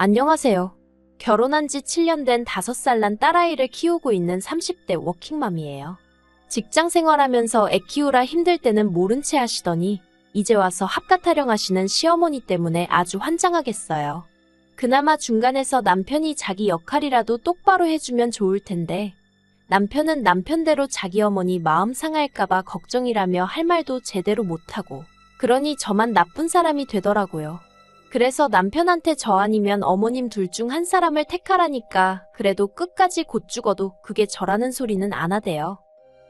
안녕하세요. 결혼한 지 7년 된 5살 난 딸아이를 키우고 있는 30대 워킹맘이에요. 직장 생활하면서 애 키우라 힘들 때는 모른 채 하시더니 이제 와서 합가 타령하시는 시어머니 때문에 아주 환장하겠어요. 그나마 중간에서 남편이 자기 역할이라도 똑바로 해주면 좋을 텐데 남편은 남편대로 자기 어머니 마음 상할까봐 걱정이라며 할 말도 제대로 못하고 그러니 저만 나쁜 사람이 되더라고요. 그래서 남편한테 저 아니면 어머님 둘 중 한 사람을 택하라니까 그래도 끝까지 곧 죽어도 그게 저라는 소리는 안 하대요.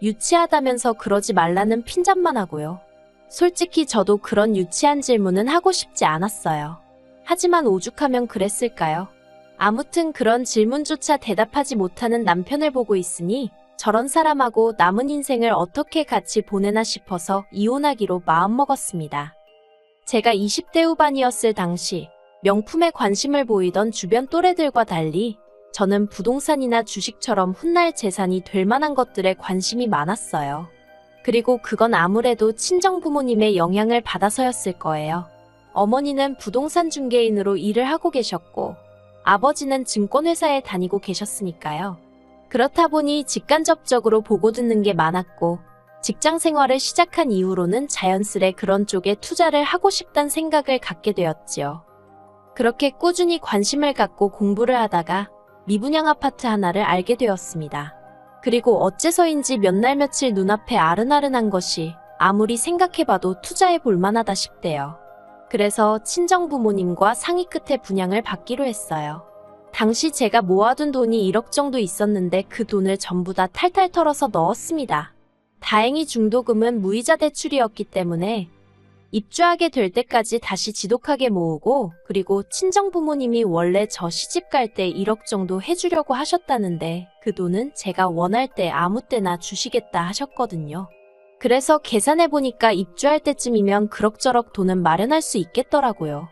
유치하다면서 그러지 말라는 핀잔만 하고요. 솔직히 저도 그런 유치한 질문은 하고 싶지 않았어요. 하지만 오죽하면 그랬을까요? 아무튼 그런 질문조차 대답하지 못하는 남편을 보고 있으니 저런 사람하고 남은 인생을 어떻게 같이 보내나 싶어서 이혼하기로 마음먹었습니다. 제가 20대 후반이었을 당시 명품에 관심을 보이던 주변 또래들과 달리 저는 부동산이나 주식처럼 훗날 재산이 될 만한 것들에 관심이 많았어요. 그리고 그건 아무래도 친정 부모님의 영향을 받아서였을 거예요. 어머니는 부동산 중개인으로 일을 하고 계셨고 아버지는 증권회사에 다니고 계셨으니까요. 그렇다 보니 직간접적으로 보고 듣는 게 많았고 직장 생활을 시작한 이후로는 자연스레 그런 쪽에 투자를 하고 싶단 생각을 갖게 되었지요. 그렇게 꾸준히 관심을 갖고 공부를 하다가 미분양 아파트 하나를 알게 되었습니다. 그리고 어째서인지 몇 날 며칠 눈앞에 아른아른한 것이 아무리 생각해봐도 투자해 볼 만하다 싶대요. 그래서 친정 부모님과 상의 끝에 분양을 받기로 했어요. 당시 제가 모아둔 돈이 1억 정도 있었는데 그 돈을 전부 다 탈탈 털어서 넣었습니다. 다행히 중도금은 무이자 대출이었기 때문에 입주하게 될 때까지 다시 지독하게 모으고 그리고 친정 부모님이 원래 저 시집 갈 때 1억 정도 해주려고 하셨다는데 그 돈은 제가 원할 때 아무 때나 주시겠다 하셨거든요. 그래서 계산해보니까 입주할 때쯤이면 그럭저럭 돈은 마련할 수 있겠더라고요.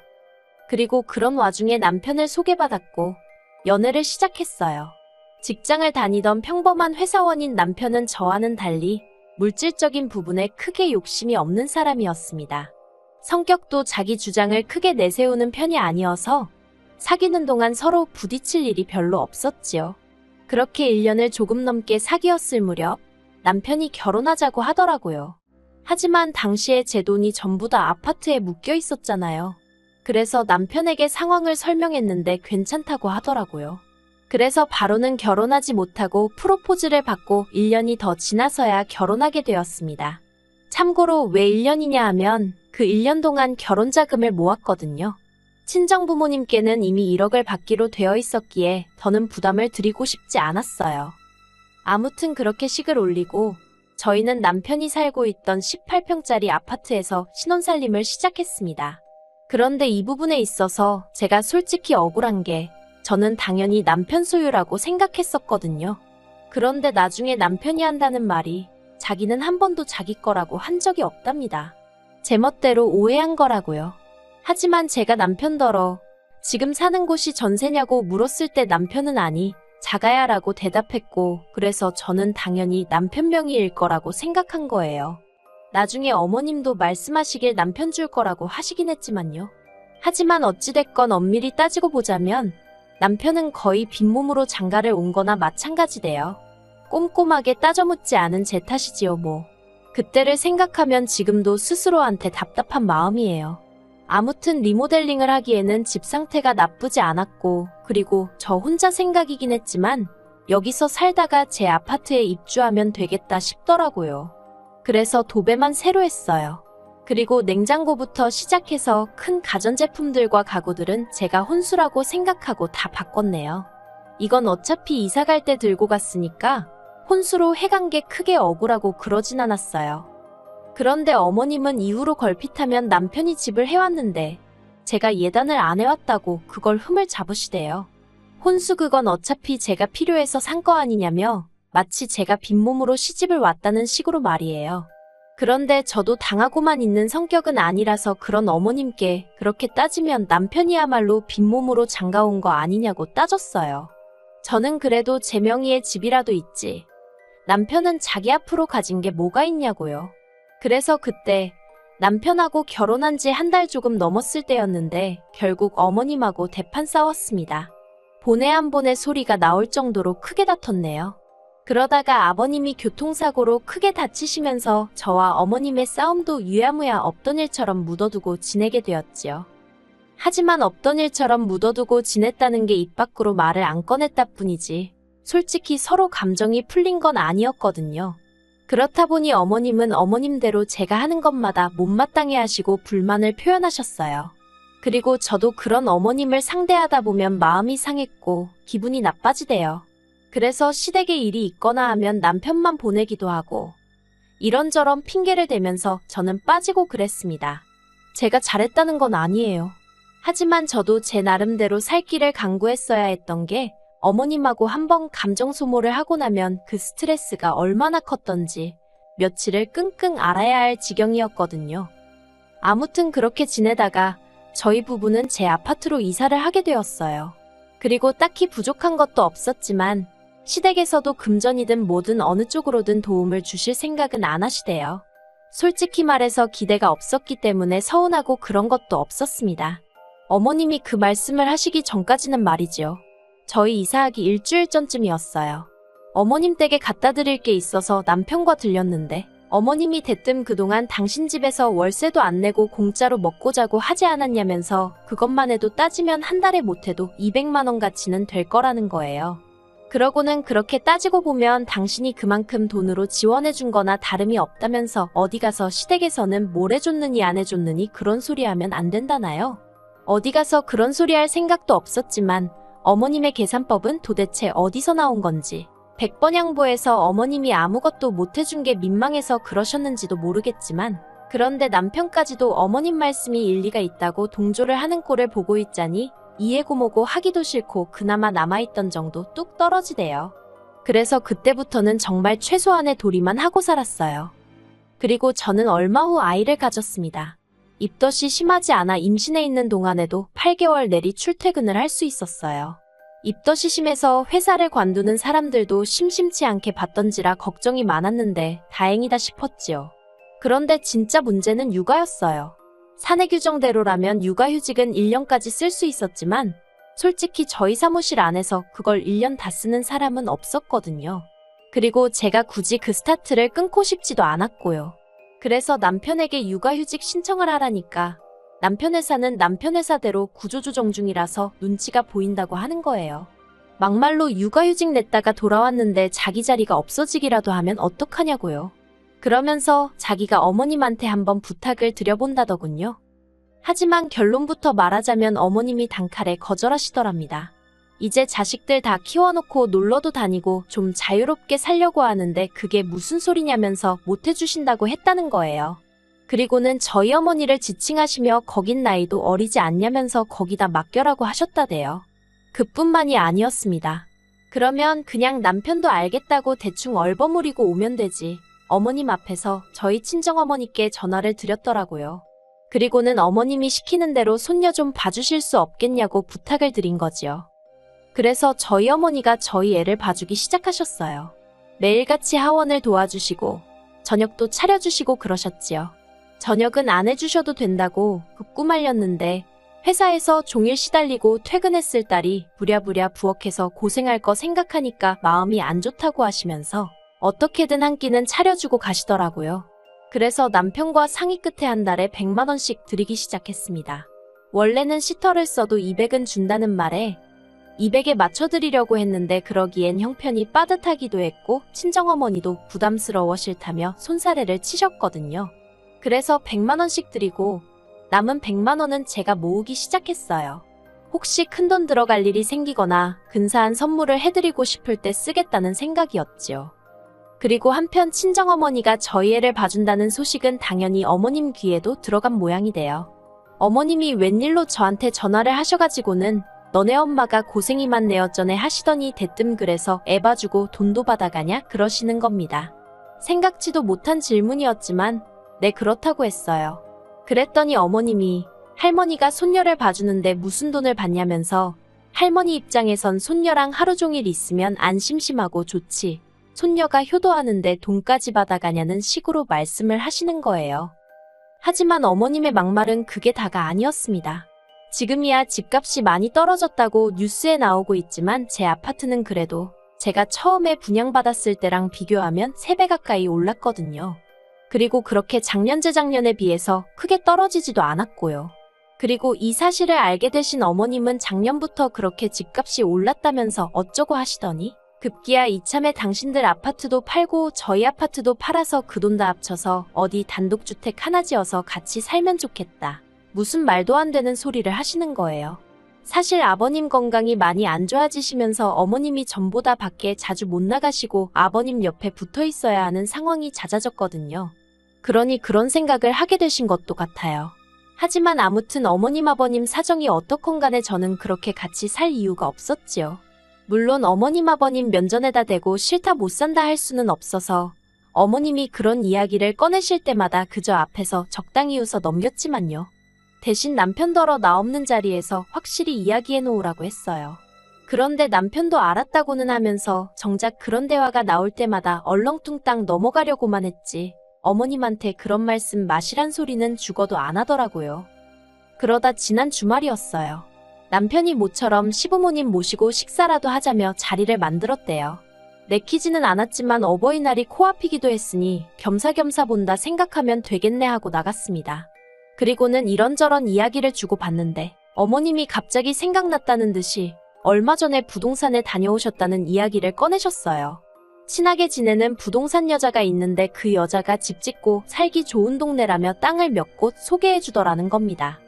그리고 그런 와중에 남편을 소개받았고 연애를 시작했어요. 직장을 다니던 평범한 회사원인 남편은 저와는 달리 물질적인 부분에 크게 욕심이 없는 사람이었습니다. 성격도 자기 주장을 크게 내세우는 편이 아니어서 사귀는 동안 서로 부딪힐 일이 별로 없었지요. 그렇게 1년을 조금 넘게 사귀었을 무렵 남편이 결혼하자고 하더라고요. 하지만 당시에 제 돈이 전부 다 아파트에 묶여 있었잖아요. 그래서 남편에게 상황을 설명했는데 괜찮다고 하더라고요. 그래서 바로는 결혼하지 못하고 프로포즈를 받고 1년이 더 지나서야 결혼하게 되었습니다. 참고로 왜 1년이냐 하면 그 1년 동안 결혼 자금을 모았거든요. 친정 부모님께는 이미 1억을 받기로 되어 있었기에 더는 부담을 드리고 싶지 않았어요. 아무튼 그렇게 식을 올리고 저희는 남편이 살고 있던 18평짜리 아파트에서 신혼살림을 시작했습니다. 그런데 이 부분에 있어서 제가 솔직히 억울한 게 저는 당연히 남편 소유라고 생각했었거든요. 그런데 나중에 남편이 한다는 말이 자기는 한 번도 자기 거라고 한 적이 없답니다. 제멋대로 오해한 거라고요. 하지만 제가 남편더러 지금 사는 곳이 전세냐고 물었을 때 남편은 아니, 자가야 라고 대답했고 그래서 저는 당연히 남편 명의일 거라고 생각한 거예요. 나중에 어머님도 말씀하시길 남편 줄 거라고 하시긴 했지만요. 하지만 어찌됐건 엄밀히 따지고 보자면 남편은 거의 빈몸으로 장가를 온 거나 마찬가지대요. 꼼꼼하게 따져 묻지 않은 제 탓이지요 뭐. 그때를 생각하면 지금도 스스로한테 답답한 마음이에요. 아무튼 리모델링을 하기에는 집 상태가 나쁘지 않았고 그리고 저 혼자 생각이긴 했지만 여기서 살다가 제 아파트에 입주하면 되겠다 싶더라고요. 그래서 도배만 새로 했어요. 그리고 냉장고부터 시작해서 큰 가전제품들과 가구들은 제가 혼수라고 생각하고 다 바꿨네요. 이건 어차피 이사 갈 때 들고 갔으니까 혼수로 해간 게 크게 억울하고 그러진 않았어요. 그런데 어머님은 이후로 걸핏하면 남편이 집을 해왔는데 제가 예단을 안 해왔다고 그걸 흠을 잡으시대요. 혼수 그건 어차피 제가 필요해서 산 거 아니냐며 마치 제가 빈몸으로 시집을 왔다는 식으로 말이에요. 그런데 저도 당하고만 있는 성격은 아니라서 그런 어머님께 그렇게 따지면 남편이야말로 빈몸으로 장가온 거 아니냐고 따졌어요. 저는 그래도 제 명의의 집이라도 있지. 남편은 자기 앞으로 가진 게 뭐가 있냐고요. 그래서 그때 남편하고 결혼한 지 한 달 조금 넘었을 때였는데 결국 어머님하고 대판 싸웠습니다. 보내 안 보내 소리가 나올 정도로 크게 다퉜네요. 그러다가 아버님이 교통사고로 크게 다치시면서 저와 어머님의 싸움도 유야무야 없던 일처럼 묻어두고 지내게 되었지요. 하지만 없던 일처럼 묻어두고 지냈다는 게 입 밖으로 말을 안 꺼냈다 뿐이지 솔직히 서로 감정이 풀린 건 아니었거든요. 그렇다 보니 어머님은 어머님대로 제가 하는 것마다 못마땅해 하시고 불만을 표현하셨어요. 그리고 저도 그런 어머님을 상대하다 보면 마음이 상했고 기분이 나빠지대요. 그래서 시댁에 일이 있거나 하면 남편만 보내기도 하고 이런저런 핑계를 대면서 저는 빠지고 그랬습니다. 제가 잘했다는 건 아니에요. 하지만 저도 제 나름대로 살 길을 강구했어야 했던 게 어머님하고 한번 감정 소모를 하고 나면 그 스트레스가 얼마나 컸던지 며칠을 끙끙 앓아야 할 지경이었거든요. 아무튼 그렇게 지내다가 저희 부부는 제 아파트로 이사를 하게 되었어요. 그리고 딱히 부족한 것도 없었지만 시댁에서도 금전이든 뭐든 어느 쪽으로든 도움을 주실 생각은 안 하시대요. 솔직히 말해서 기대가 없었기 때문에 서운하고 그런 것도 없었습니다. 어머님이 그 말씀을 하시기 전까지는 말이지요. 저희 이사하기 일주일 전쯤이었어요. 어머님 댁에 갖다 드릴 게 있어서 남편과 들렸는데 어머님이 대뜸 그동안 당신 집에서 월세도 안 내고 공짜로 먹고 자고 하지 않았냐면서 그것만 해도 따지면 한 달에 못해도 200만 원 가치는 될 거라는 거예요. 그러고는 그렇게 따지고 보면 당신이 그만큼 돈으로 지원해준 거나 다름이 없다면서 어디 가서 시댁에서는 뭘 해줬느니 안 해줬느니 그런 소리 하면 안 된다나요? 어디 가서 그런 소리 할 생각도 없었지만 어머님의 계산법은 도대체 어디서 나온 건지 100번 양보해서 어머님이 아무것도 못 해준 게 민망해서 그러셨는지도 모르겠지만 그런데 남편까지도 어머님 말씀이 일리가 있다고 동조를 하는 꼴을 보고 있자니 이해고 뭐고 하기도 싫고 그나마 남아있던 정도 뚝 떨어지대요. 그래서 그때부터는 정말 최소한의 도리만 하고 살았어요. 그리고 저는 얼마 후 아이를 가졌습니다. 입덧이 심하지 않아 임신해 있는 동안에도 8개월 내리 출퇴근을 할 수 있었어요. 입덧이 심해서 회사를 관두는 사람들도 심심치 않게 봤던지라 걱정이 많았는데 다행이다 싶었지요. 그런데 진짜 문제는 육아였어요. 사내 규정대로라면 육아휴직은 1년까지 쓸 수 있었지만 솔직히 저희 사무실 안에서 그걸 1년 다 쓰는 사람은 없었거든요. 그리고 제가 굳이 그 스타트를 끊고 싶지도 않았고요. 그래서 남편에게 육아휴직 신청을 하라니까 남편 회사는 남편 회사대로 구조조정 중이라서 눈치가 보인다고 하는 거예요. 막말로 육아휴직 냈다가 돌아왔는데 자기 자리가 없어지기라도 하면 어떡하냐고요. 그러면서 자기가 어머님한테 한번 부탁을 드려본다더군요. 하지만 결론부터 말하자면 어머님이 단칼에 거절하시더랍니다. 이제 자식들 다 키워놓고 놀러도 다니고 좀 자유롭게 살려고 하는데 그게 무슨 소리냐면서 못해주신다고 했다는 거예요. 그리고는 저희 어머니를 지칭하시며 거긴 나이도 어리지 않냐면서 거기다 맡겨라고 하셨다대요. 그뿐만이 아니었습니다. 그러면 그냥 남편도 알겠다고 대충 얼버무리고 오면 되지. 어머님 앞에서 저희 친정어머니께 전화를 드렸더라고요. 그리고는 어머님이 시키는 대로 손녀 좀 봐주실 수 없겠냐고 부탁을 드린 거지요. 그래서 저희 어머니가 저희 애를 봐주기 시작하셨어요. 매일같이 하원을 도와주시고 저녁도 차려주시고 그러셨지요. 저녁은 안 해주셔도 된다고 극구 말렸는데 회사에서 종일 시달리고 퇴근했을 딸이 부랴부랴 부엌에서 고생할 거 생각하니까 마음이 안 좋다고 하시면서 어떻게든 한 끼는 차려주고 가시더라고요. 그래서 남편과 상의 끝에 한 달에 100만 원씩 드리기 시작했습니다. 원래는 시터를 써도 200은 준다는 말에 200에 맞춰드리려고 했는데 그러기엔 형편이 빠듯하기도 했고 친정어머니도 부담스러워 싫다며 손사래를 치셨거든요. 그래서 100만 원씩 드리고 남은 100만 원은 제가 모으기 시작했어요. 혹시 큰돈 들어갈 일이 생기거나 근사한 선물을 해드리고 싶을 때 쓰겠다는 생각이었지요. 그리고 한편 친정어머니가 저희 애를 봐준다는 소식은 당연히 어머님 귀에도 들어간 모양이 돼요. 어머님이 웬일로 저한테 전화를 하셔가지고는 너네 엄마가 고생이 많네 어쩌네 하시더니 대뜸 그래서 애 봐주고 돈도 받아가냐 그러시는 겁니다. 생각지도 못한 질문이었지만 네 그렇다고 했어요. 그랬더니 어머님이 할머니가 손녀를 봐주는데 무슨 돈을 받냐면서 할머니 입장에선 손녀랑 하루 종일 있으면 안 심심하고 좋지. 손녀가 효도하는데 돈까지 받아가냐는 식으로 말씀을 하시는 거예요. 하지만 어머님의 막말은 그게 다가 아니었습니다. 지금이야 집값이 많이 떨어졌다고 뉴스에 나오고 있지만 제 아파트는 그래도 제가 처음에 분양받았을 때랑 비교하면 3배 가까이 올랐거든요. 그리고 그렇게 작년 재작년에 비해서 크게 떨어지지도 않았고요. 그리고 이 사실을 알게 되신 어머님은 작년부터 그렇게 집값이 올랐다면서 어쩌고 하시더니 급기야 이참에 당신들 아파트도 팔고 저희 아파트도 팔아서 그 돈 다 합쳐서 어디 단독주택 하나 지어서 같이 살면 좋겠다. 무슨 말도 안 되는 소리를 하시는 거예요. 사실 아버님 건강이 많이 안 좋아지시면서 어머님이 전보다 밖에 자주 못 나가시고 아버님 옆에 붙어 있어야 하는 상황이 잦아졌거든요. 그러니 그런 생각을 하게 되신 것도 같아요. 하지만 아무튼 어머님 아버님 사정이 어떻건 간에 저는 그렇게 같이 살 이유가 없었지요. 물론 어머님 아버님 면전에다 대고 싫다 못 산다 할 수는 없어서 어머님이 그런 이야기를 꺼내실 때마다 그저 앞에서 적당히 웃어 넘겼지만요. 대신 남편더러 나 없는 자리에서 확실히 이야기해 놓으라고 했어요. 그런데 남편도 알았다고는 하면서 정작 그런 대화가 나올 때마다 얼렁뚱땅 넘어가려고만 했지 어머님한테 그런 말씀 마시란 소리는 죽어도 안 하더라고요. 그러다 지난 주말이었어요. 남편이 모처럼 시부모님 모시고 식사라도 하자며 자리를 만들었대요. 내키지는 않았지만 어버이날이 코앞이기도 했으니 겸사겸사 본다 생각하면 되겠네 하고 나갔습니다. 그리고는 이런저런 이야기를 주고받는데 어머님이 갑자기 생각났다는 듯이 얼마 전에 부동산에 다녀오셨다는 이야기를 꺼내셨어요. 친하게 지내는 부동산 여자가 있는데 그 여자가 집 짓고 살기 좋은 동네라며 땅을 몇 곳 소개해주더라는 겁니다.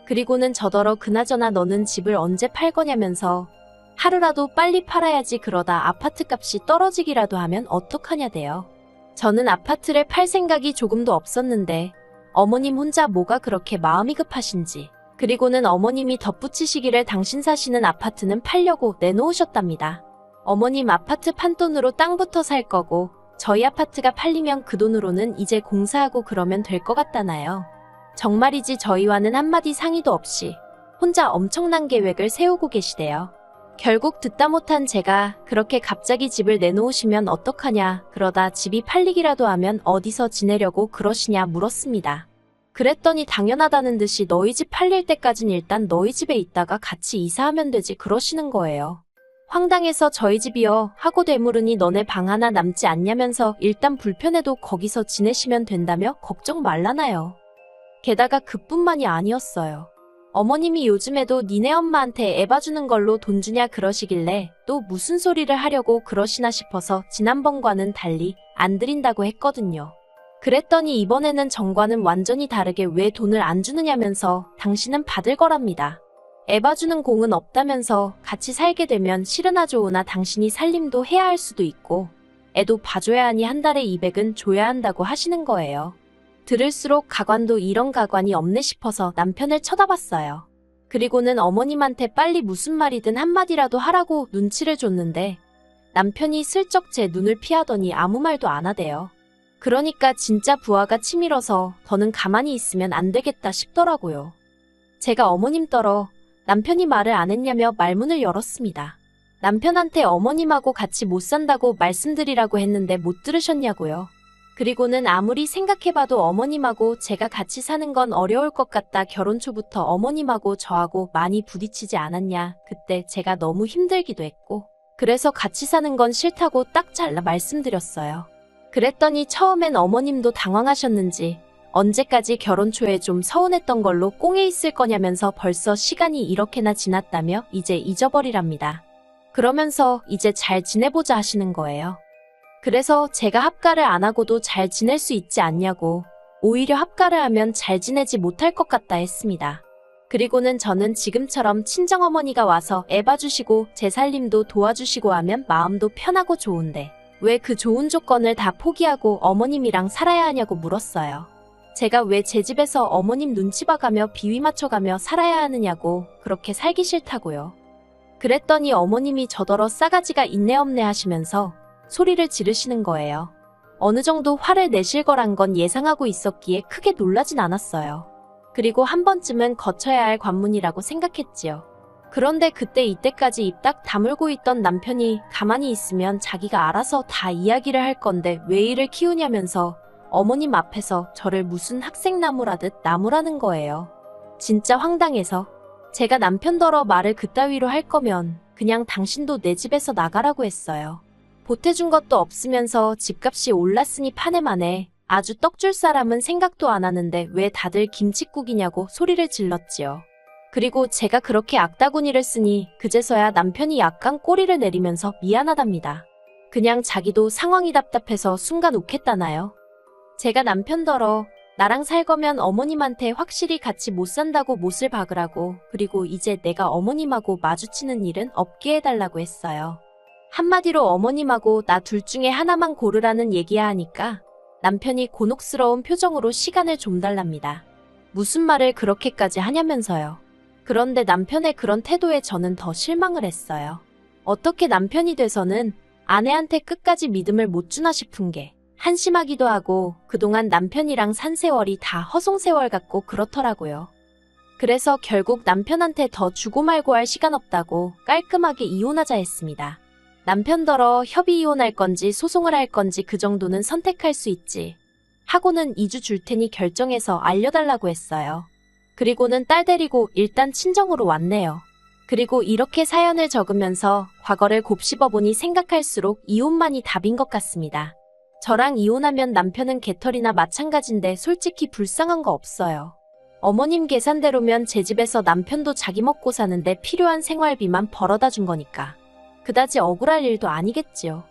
그리고는 저더러 그나저나 너는 집을 언제 팔 거냐면서 하루라도 빨리 팔아야지 그러다 아파트 값이 떨어지기라도 하면 어떡하냐대요. 저는 아파트를 팔 생각이 조금도 없었는데 어머님 혼자 뭐가 그렇게 마음이 급하신지 그리고는 어머님이 덧붙이시기를 당신 사시는 아파트는 팔려고 내놓으셨답니다. 어머님 아파트 판돈으로 땅부터 살 거고 저희 아파트가 팔리면 그 돈으로는 이제 공사하고 그러면 될 것 같다나요. 정말이지 저희와는 한마디 상의도 없이 혼자 엄청난 계획을 세우고 계시대요. 결국 듣다 못한 제가 그렇게 갑자기 집을 내놓으시면 어떡하냐 그러다 집이 팔리기라도 하면 어디서 지내려고 그러시냐 물었습니다. 그랬더니 당연하다는 듯이 너희 집 팔릴 때까진 일단 너희 집에 있다가 같이 이사하면 되지 그러시는 거예요. 황당해서 저희 집이요 하고 되물으니 너네 방 하나 남지 않냐면서 일단 불편해도 거기서 지내시면 된다며 걱정 말라나요. 게다가 그뿐만이 아니었어요. 어머님이 요즘에도 니네 엄마한테 애 봐주는 걸로 돈 주냐 그러시길래 또 무슨 소리를 하려고 그러시나 싶어서 지난번과는 달리 안 드린다고 했거든요. 그랬더니 이번에는 정과는 완전히 다르게 왜 돈을 안 주느냐면서 당신은 받을 거랍니다. 애 봐주는 공은 없다면서 같이 살게 되면 싫으나 좋으나 당신이 살림도 해야 할 수도 있고 애도 봐줘야 하니 한 달에 200은 줘야 한다고 하시는 거예요. 들을수록 가관도 이런 가관이 없네 싶어서 남편을 쳐다봤어요. 그리고는 어머님한테 빨리 무슨 말이든 한마디라도 하라고 눈치를 줬는데 남편이 슬쩍 제 눈을 피하더니 아무 말도 안 하대요. 그러니까 진짜 부하가 치밀어서 더는 가만히 있으면 안 되겠다 싶더라고요. 제가 어머님 떨어 남편이 말을 안 했냐며 말문을 열었습니다. 남편한테 어머님하고 같이 못 산다고 말씀드리라고 했는데 못 들으셨냐고요. 그리고는 아무리 생각해봐도 어머님하고 제가 같이 사는 건 어려울 것 같다. 결혼 초부터 어머님하고 저하고 많이 부딪히지 않았냐. 그때 제가 너무 힘들기도 했고 그래서 같이 사는 건 싫다고 딱 잘라 말씀드렸어요. 그랬더니 처음엔 어머님도 당황하셨는지 언제까지 결혼 초에 좀 서운했던 걸로 꽁에 있을 거냐면서 벌써 시간이 이렇게나 지났다며 이제 잊어버리랍니다. 그러면서 이제 잘 지내보자 하시는 거예요. 그래서 제가 합가를 안 하고도 잘 지낼 수 있지 않냐고 오히려 합가를 하면 잘 지내지 못할 것 같다 했습니다. 그리고는 저는 지금처럼 친정어머니가 와서 애 봐주시고 제 살림도 도와주시고 하면 마음도 편하고 좋은데 왜 그 좋은 조건을 다 포기하고 어머님이랑 살아야 하냐고 물었어요. 제가 왜 제 집에서 어머님 눈치 봐가며 비위 맞춰가며 살아야 하느냐고 그렇게 살기 싫다고요. 그랬더니 어머님이 저더러 싸가지가 있네 없네 하시면서 소리를 지르시는 거예요. 어느 정도 화를 내실 거란 건 예상하고 있었기에 크게 놀라진 않았어요. 그리고 한 번쯤은 거쳐야 할 관문이라고 생각했지요. 그런데 그때 이때까지 입 딱 다물고 있던 남편이 가만히 있으면 자기가 알아서 다 이야기를 할 건데 왜 이를 키우냐면서 어머님 앞에서 저를 무슨 학생나무라듯 나무라는 거예요. 진짜 황당해서 제가 남편더러 말을 그따위로 할 거면 그냥 당신도 내 집에서 나가라고 했어요. 보태준 것도 없으면서 집값이 올랐으니 파내마네. 아주 떡줄 사람은 생각도 안 하는데 왜 다들 김칫국이냐고 소리를 질렀지요. 그리고 제가 그렇게 악다구니를 쓰니 그제서야 남편이 약간 꼬리를 내리면서 미안하답니다. 그냥 자기도 상황이 답답해서 순간 욱했다나요. 제가 남편더러 나랑 살 거면 어머님한테 확실히 같이 못 산다고 못을 박으라고, 그리고 이제 내가 어머님하고 마주치는 일은 없게 해달라고 했어요. 한마디로 어머님하고 나 둘 중에 하나만 고르라는 얘기야 하니까 남편이 곤혹스러운 표정으로 시간을 좀 달랍니다. 무슨 말을 그렇게까지 하냐면서요. 그런데 남편의 그런 태도에 저는 더 실망을 했어요. 어떻게 남편이 돼서는 아내한테 끝까지 믿음을 못 주나 싶은 게 한심하기도 하고, 그동안 남편이랑 산 세월이 다 허송세월 같고 그렇더라고요. 그래서 결국 남편한테 더 주고 말고 할 시간 없다고 깔끔하게 이혼하자 했습니다. 남편더러 협의 이혼할 건지 소송을 할 건지 그 정도는 선택할 수 있지 하고는 2주 줄 테니 결정해서 알려달라고 했어요. 그리고는 딸 데리고 일단 친정으로 왔네요. 그리고 이렇게 사연을 적으면서 과거를 곱씹어보니 생각할수록 이혼만이 답인 것 같습니다. 저랑 이혼하면 남편은 개털이나 마찬가지인데 솔직히 불쌍한 거 없어요. 어머님 계산대로면 제 집에서 남편도 자기 먹고 사는데 필요한 생활비만 벌어다 준 거니까 그다지 억울할 일도 아니겠지요.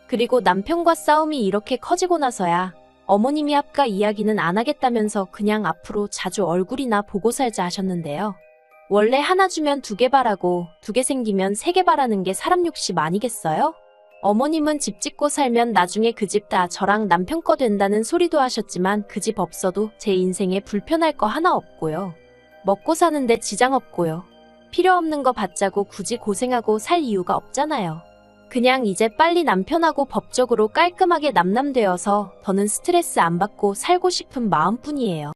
그리고 남편과 싸움이 이렇게 커지고 나서야 어머님이 아까 이야기는 안 하겠다면서 그냥 앞으로 자주 얼굴이나 보고 살자 하셨는데요. 원래 하나 주면 2개 바라고 2개 생기면 3개 바라는 게 사람 욕심 아니겠어요? 어머님은 집 짓고 살면 나중에 그 집 다 저랑 남편 거 된다는 소리도 하셨지만 그 집 없어도 제 인생에 불편할 거 하나 없고요. 먹고 사는데 지장 없고요. 필요 없는 거 받자고 굳이 고생하고 살 이유가 없잖아요. 그냥 이제 빨리 남편하고 법적으로 깔끔하게 남남되어서 더는 스트레스 안 받고 살고 싶은 마음뿐이에요.